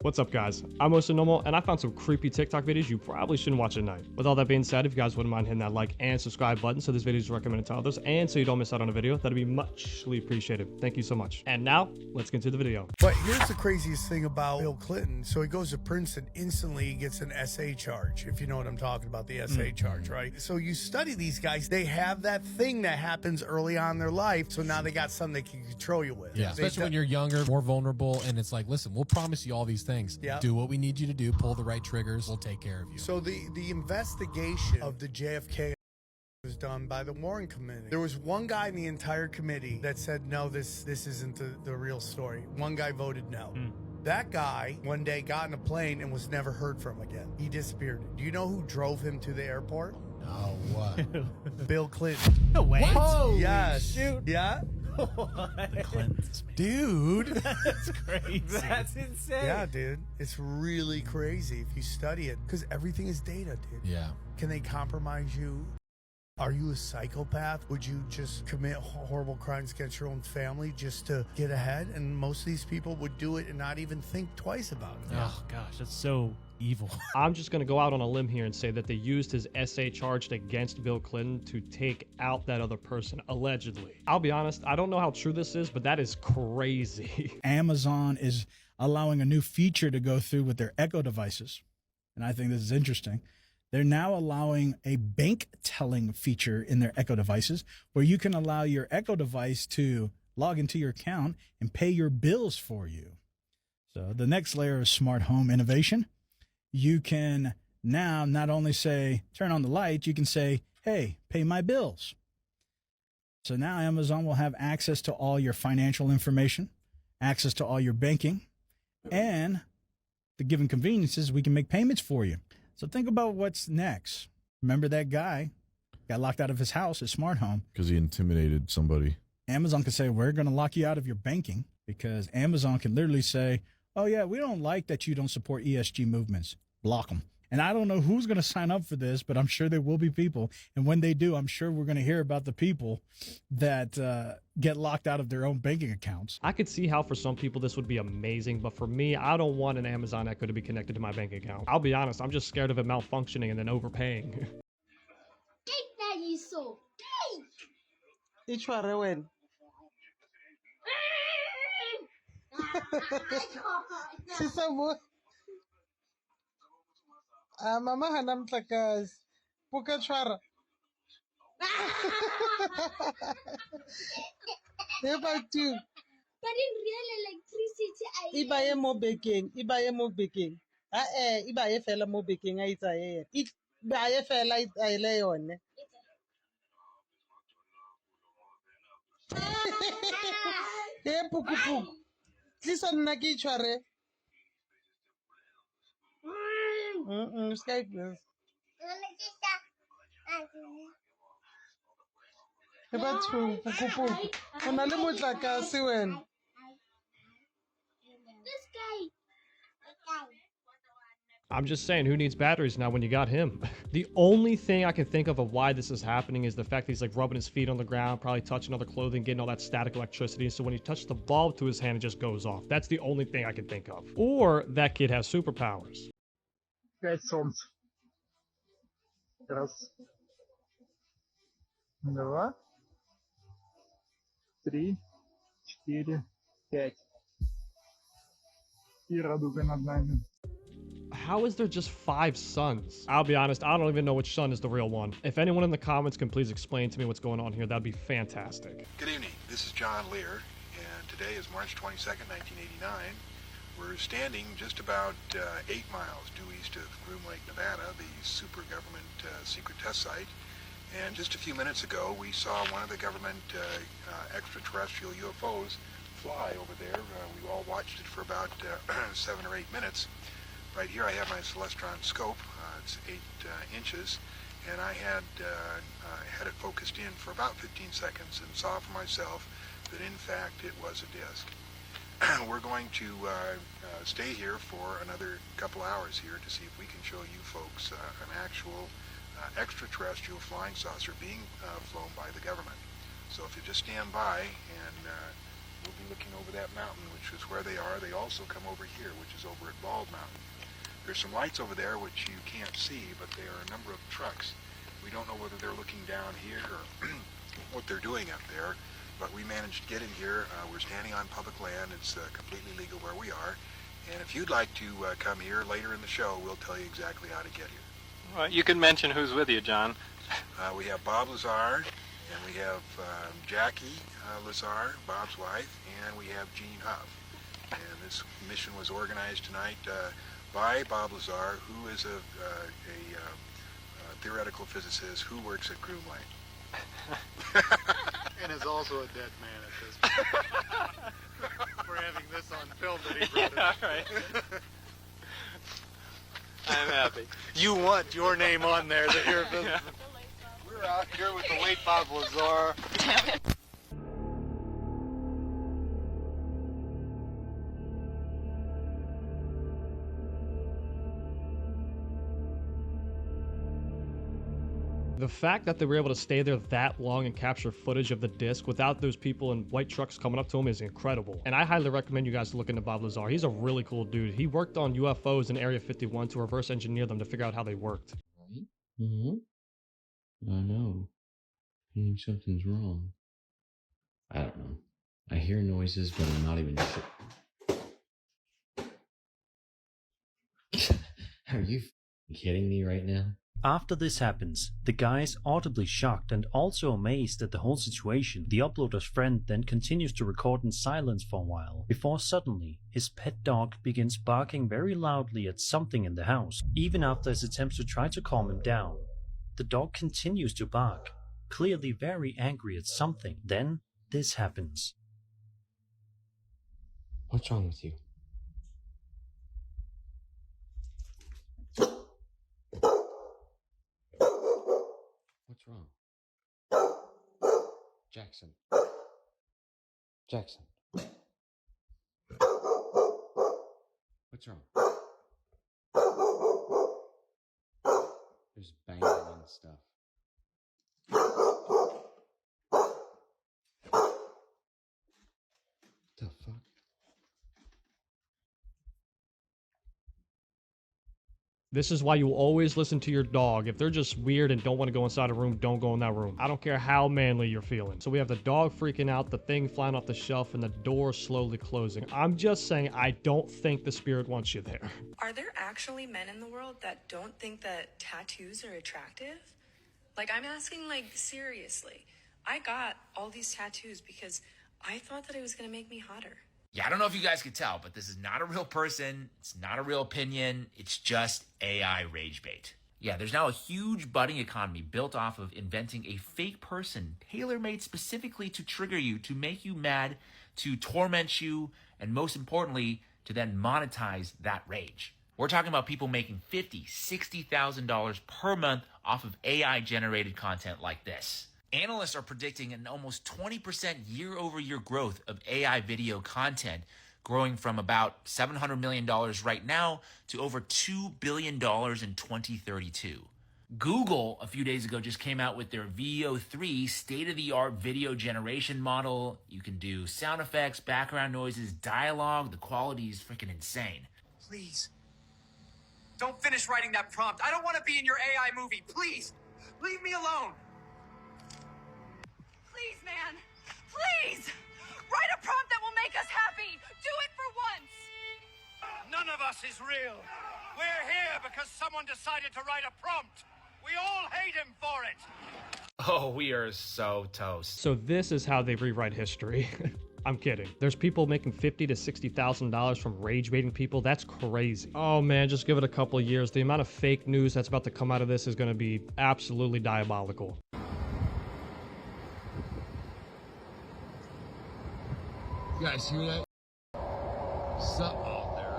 What's up, guys? I'm Mr. Normal, and I found some creepy TikTok videos you probably shouldn't watch at night. With all that being said, if you guys wouldn't mind hitting that like and subscribe button so this video is recommended to others, and so you don't miss out on a video, that'd be muchly appreciated. Thank you so much. And now, let's get into the video. But here's the craziest thing about Bill Clinton. So he goes to Princeton, instantly he gets an SA charge, if you know what I'm talking about, the SA charge, right? So you study these guys, they have that thing that happens early on in their life, so now they got something they can control you with. Yeah, especially when you're younger, more vulnerable, and it's like, listen, we'll promise you all these things. Yeah. Do what we need you to do, pull the right triggers, we'll take care of you. So the investigation of the JFK was done by the Warren Committee. There was one guy in the entire committee that said, no, this isn't the real story. One guy voted no. That guy one day got in a plane and was never heard from again. He disappeared. Do you know who drove him to the airport? Oh, what? Bill Clinton. No way. Holy Yes. shoot. Yeah. The Clintons, man. Dude. That's crazy. That's insane. Yeah, dude. It's really crazy if you study it because everything is data, dude. Yeah. Can they compromise you? Are you a psychopath? Would you just commit horrible crimes against your own family just to get ahead? And most of these people would do it and not even think twice about it. Oh gosh, that's so evil. I'm just gonna go out on a limb here and say that they used his SA charge against Bill Clinton to take out that other person, allegedly. I'll be honest, I don't know how true this is, but that is crazy. Amazon is allowing a new feature to go through with their Echo devices. And I think this is interesting. They're now allowing a bank telling feature in their Echo devices where you can allow your Echo device to log into your account and pay your bills for you. So the next layer of smart home innovation, you can now not only say, turn on the light, you can say, hey, pay my bills. So now Amazon will have access to all your financial information, access to all your banking, and the given conveniences, we can make payments for you. So think about what's next. Remember that guy got locked out of his house, his smart home. Because he intimidated somebody. Amazon could say, we're going to lock you out of your banking, because Amazon can literally say, oh, yeah, we don't like that you don't support ESG movements. Block them. And I don't know who's going to sign up for this, but I'm sure there will be people. And when they do, I'm sure we're going to hear about the people that get locked out of their own banking accounts. I could see how for some people this would be amazing, but for me, I don't want an Amazon Echo to be connected to my bank account. I'll be honest, I'm just scared of it malfunctioning and then overpaying. Take that, you so. Each one win. Sisabo. Mama hana mtlakazi. Puka chwara. How about you? But in real electricity, Ibaye mo baking. Ibaye mo baking. Ibaye fela mo baking ay tayo. Ibaye fela ay leon. Puku puku. Listen na ki chware. Skype this. Eba tu puku puku. Ona le motlakase wena. this guy. I'm just saying, who needs batteries now when you got him? The only thing I can think of why this is happening is the fact that he's like rubbing his feet on the ground, probably touching other clothing, getting all that static electricity. So when you touch the bulb to his hand, it just goes off. That's the only thing I can think of. Or that kid has superpowers. 5 солнц. Раз. 2. 3. 4. 5. И радуга над нами. How is there just 5 suns? I'll be honest, I don't even know which sun is the real one. If anyone in the comments can please explain to me what's going on here, that'd be fantastic. Good evening, this is John Lear, and today is March 22nd, 1989. We're standing just about 8 miles due east of Groom Lake, Nevada, the super government secret test site. And just a few minutes ago, we saw one of the government extraterrestrial UFOs fly over there. We all watched it for about 7 or 8 minutes. Right here I have my Celestron scope. It's 8 inches, and I had it focused in for about 15 seconds and saw for myself that in fact it was a disc. We're going to stay here for another couple hours here to see if we can show you folks an actual extraterrestrial flying saucer being flown by the government. So if you just stand by and we'll be looking over that mountain, which is where they are. They also come over here, which is over at Bald Mountain. There's some lights over there which you can't see, but there are a number of trucks. We don't know whether they're looking down here or what they're doing up there, but we managed to get in here. We're standing on public land. It's completely legal where we are. And if you'd like to come here later in the show, we'll tell you exactly how to get here. Well, you can mention who's with you, John. We have Bob Lazar, and we have Jackie Lazar, Bob's wife, and we have Gene Huff. And this mission was organized tonight by Bob Lazar, who is a theoretical physicist who works at Groom Lake. And is also a dead man at this point. We're having this on film that he brought Yeah, right. I'm happy. You want your name on there that you're a physicist. We're out here with the late Bob Lazar. The fact that they were able to stay there that long and capture footage of the disc without those people in white trucks coming up to him is incredible. And I highly recommend you guys to look into Bob Lazar. He's a really cool dude. He worked on UFOs in Area 51 to reverse engineer them to figure out how they worked. Mm-hmm. I know. Something's wrong. I don't know. I hear noises, but I'm not even sure. Are you kidding me right now? After this happens, the guy is audibly shocked and also amazed at the whole situation. The uploader's friend then continues to record in silence for a while, before suddenly his pet dog begins barking very loudly at something in the house. Even after his attempts to try to calm him down, the dog continues to bark, clearly very angry at something. Then this happens. What's wrong with you? What's wrong? Jackson. Jackson. What's wrong? There's banging and stuff. The fuck? This is why you always listen to your dog. If they're just weird and don't want to go inside a room, don't go in that room. I don't care how manly you're feeling. So we have the dog freaking out, the thing flying off the shelf, and the door slowly closing. I'm just saying, I don't think the spirit wants you there. Are there actually men in the world that don't think that tattoos are attractive? Like, I'm asking, like, seriously. I got all these tattoos because I thought that it was going to make me hotter. Yeah, I don't know if you guys could tell, but this is not a real person. It's not a real opinion. It's just AI rage bait. Yeah, there's now a huge budding economy built off of inventing a fake person tailor-made specifically to trigger you, to make you mad, to torment you, and most importantly, to then monetize that rage. We're talking about people making $50,000, $60,000 per month off of AI-generated content like this. Analysts are predicting an almost 20% year-over-year growth of AI video content, growing from about $700 million right now to over $2 billion in 2032. Google, a few days ago, just came out with their Veo 3 state-of-the-art video generation model. You can do sound effects, background noises, dialogue. The quality is freaking insane. Please, don't finish writing that prompt. I don't want to be in your AI movie. Please, leave me alone. Please, man. Please! Write a prompt that will make us happy. Do it for once. None of us is real. We're here because someone decided to write a prompt. We all hate him for it. Oh, we are so toast. So this is how they rewrite history. I'm kidding. There's people making $50,000 to $60,000 from rage baiting people. That's crazy. Oh man, just give it a couple of years. The amount of fake news that's about to come out of this is going to be absolutely diabolical. You guys hear that? Something out there.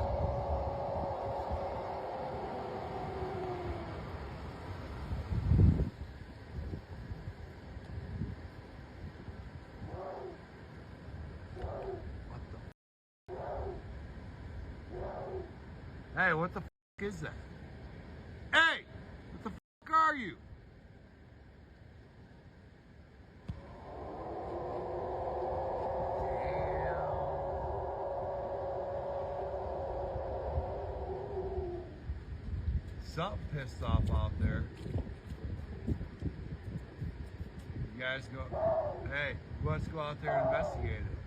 Hey, what the f is that? Hey! What the f are you? something pissed off out there. You guys go, hey, let's go out there and investigate it.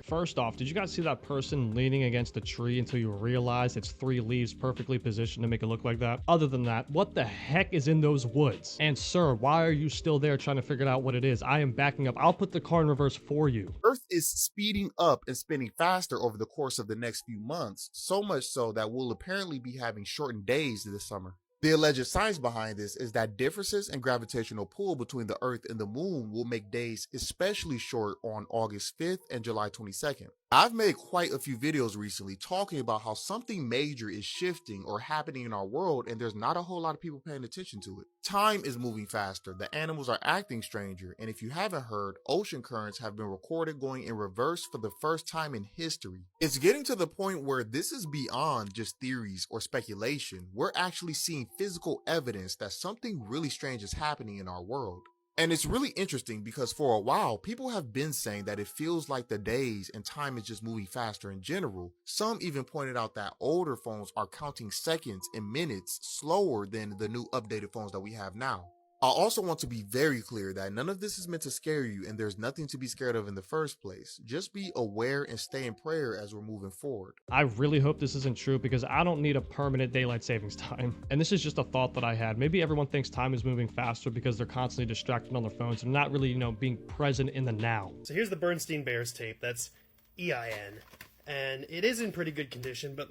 First off, did you guys see that person leaning against a tree until you realize it's 3 leaves perfectly positioned to make it look like that? Other than that, what the heck is in those woods? And sir, why are you still there trying to figure out what it is? I am backing up. I'll put the car in reverse for you. Earth is speeding up and spinning faster over the course of the next few months, so much so that we'll apparently be having shortened days this summer. The alleged science behind this is that differences in gravitational pull between the Earth and the Moon will make days especially short on August 5th and July 22nd. I've made quite a few videos recently talking about how something major is shifting or happening in our world and there's not a whole lot of people paying attention to it. Time is moving faster, the animals are acting stranger, and if you haven't heard, ocean currents have been recorded going in reverse for the first time in history. It's getting to the point where this is beyond just theories or speculation. We're actually seeing physical evidence that something really strange is happening in our world. And it's really interesting because for a while, people have been saying that it feels like the days and time is just moving faster in general. Some even pointed out that older phones are counting seconds and minutes slower than the new updated phones that we have now. I also want to be very clear that none of this is meant to scare you and there's nothing to be scared of in the first place. Just be aware and stay in prayer as we're moving forward. I really hope this isn't true because I don't need a permanent daylight savings time. And this is just a thought that I had. Maybe everyone thinks time is moving faster because they're constantly distracted on their phones and not really, being present in the now. So here's the Bernstein Bears tape. That's EIN. And it is in pretty good condition, but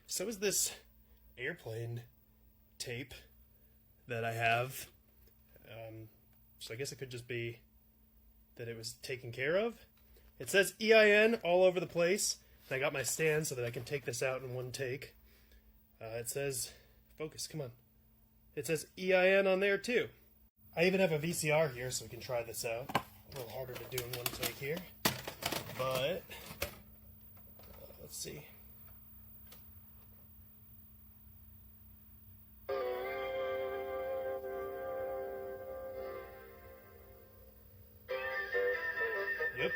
so is this airplane tape that I have. So I guess it could just be that it was taken care of. It says EIN all over the place. And I got my stand so that I can take this out in one take. It says, focus, come on. It says EIN on there too. I even have a VCR here so we can try this out. A little harder to do in one take here. But, let's see. Yep.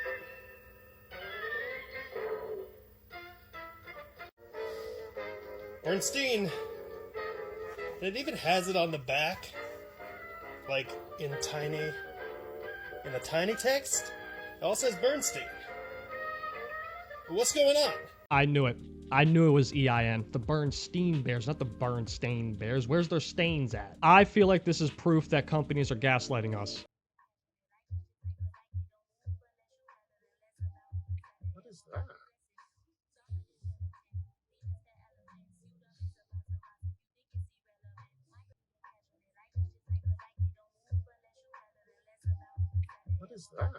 Bernstein. And it even has it on the back, in the tiny text. It all says Bernstein. But what's going on? I knew it. I knew it was EIN. The Bernstein Bears, not the Bernstein Bears. Where's their stains at? I feel like this is proof that companies are gaslighting us. What is that? What is that?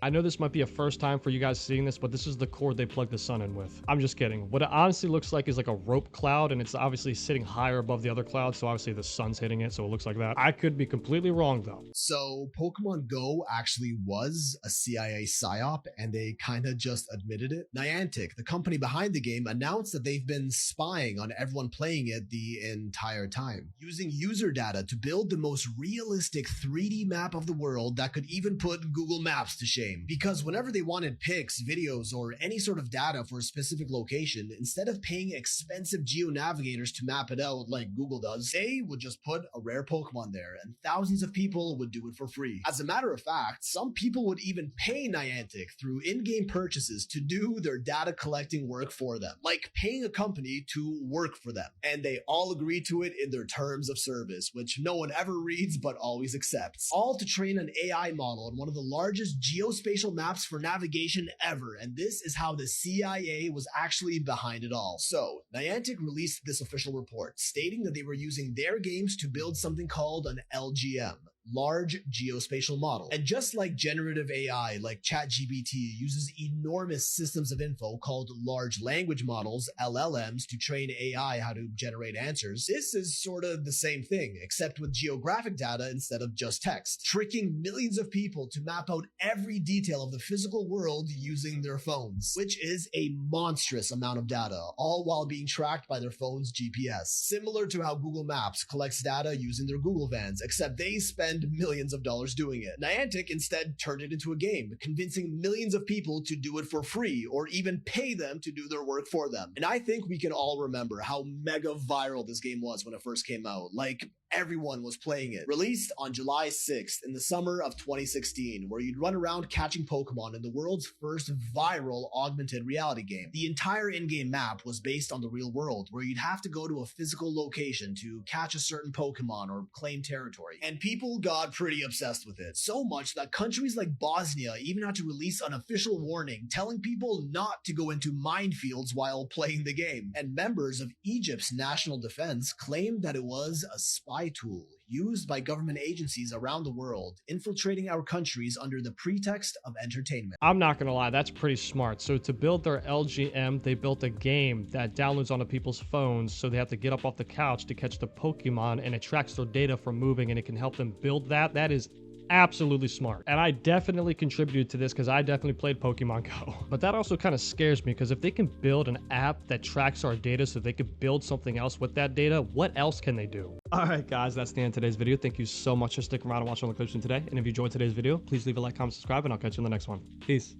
I know this might be a first time for you guys seeing this, but this is the cord they plug the sun in with. I'm just kidding. What it honestly looks like is like a rope cloud, and it's obviously sitting higher above the other clouds, so obviously the sun's hitting it, so it looks like that. I could be completely wrong, though. So Pokemon Go actually was a CIA psyop, and they kind of just admitted it. Niantic, the company behind the game, announced that they've been spying on everyone playing it the entire time, using user data to build the most realistic 3D map of the world that could even put Google Maps to shame. Because whenever they wanted pics, videos, or any sort of data for a specific location, instead of paying expensive geo-navigators to map it out like Google does, they would just put a rare Pokemon there, and thousands of people would do it for free. As a matter of fact, some people would even pay Niantic through in-game purchases to do their data collecting work for them, like paying a company to work for them. And they all agreed to it in their terms of service, which no one ever reads but always accepts. All to train an AI model on one of the largest geospatial maps for navigation ever, and this is how the CIA was actually behind it all. So, Niantic released this official report, stating that they were using their games to build something called an LGM, large geospatial model. And just like generative AI like ChatGPT uses enormous systems of info called large language models, LLMs, to train AI how to generate answers, this is sort of the same thing, except with geographic data instead of just text, tricking millions of people to map out every detail of the physical world using their phones, which is a monstrous amount of data, all while being tracked by their phone's GPS. Similar to how Google Maps collects data using their Google vans, except they spend millions of dollars doing it. Niantic instead turned it into a game, convincing millions of people to do it for free or even pay them to do their work for them. And I think we can all remember how mega viral this game was when it first came out. Like, everyone was playing it. Released on July 6th in the summer of 2016, where you'd run around catching Pokemon in the world's first viral augmented reality game. The entire in-game map was based on the real world, where you'd have to go to a physical location to catch a certain Pokemon or claim territory. And people got pretty obsessed with it, so much that countries like Bosnia even had to release an official warning telling people not to go into minefields while playing the game. And members of Egypt's national defense claimed that it was a spy tool used by government agencies around the world, infiltrating our countries under the pretext of entertainment. I'm not gonna lie, that's pretty smart. So to build their LGM, they built a game that downloads onto people's phones, so they have to get up off the couch to catch the Pokemon, and it tracks their data from moving, and it can help them build that. That is absolutely smart. And I definitely contributed to this because I definitely played Pokemon Go. But that also kind of scares me, because if they can build an app that tracks our data so they could build something else with that data, what else can they do? All right, guys, that's the end of today's video. Thank you so much for sticking around and watching all the clips from today. And if you enjoyed today's video, please leave a like, comment, subscribe, and I'll catch you in the next one. Peace.